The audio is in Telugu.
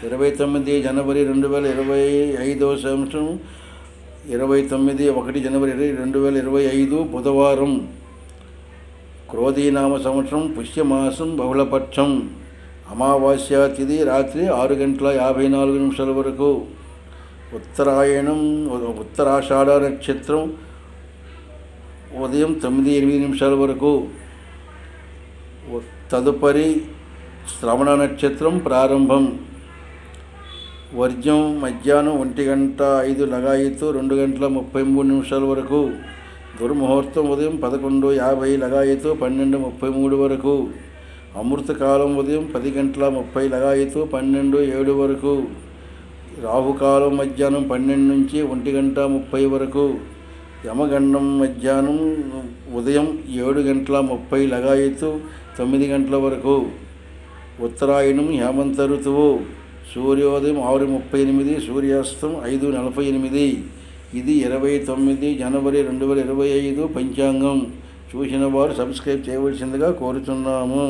29 జనవరి 2025 సంవత్సరం 29 జనవరి 2025 బుధవారం. క్రోధీనామ సంవత్సరం పుష్యమాసం బహుళపక్షం. అమావాస్య తిథి రాత్రి 6:54 వరకు. ఉత్తరాయణం ఉత్తరాషాఢ నక్షత్రం ఉదయం 9:08 వరకు. తదుపరి శ్రవణ నక్షత్రం ప్రారంభం. వర్జం మధ్యాహ్నం 1:05 2:33 వరకు. దుర్ముహూర్తం ఉదయం 11:50 12:33 వరకు. అమృతకాలం ఉదయం 10:30 12:07 వరకు. రాహుకాలం మధ్యాహ్నం 12 నుంచి 1:30 వరకు. యమగండం మధ్యాహ్నం ఉదయం 7:30 9 గంటల వరకు. ఉత్తరాయణం హేమంత ఋతువు. సూర్యోదయం 6:38 సూర్యాస్తం 5:48. ఇది 29 జనవరి 2025 పంచాంగం. చూసిన వారు సబ్స్క్రైబ్ చేయవలసిందిగా కోరుతున్నాము.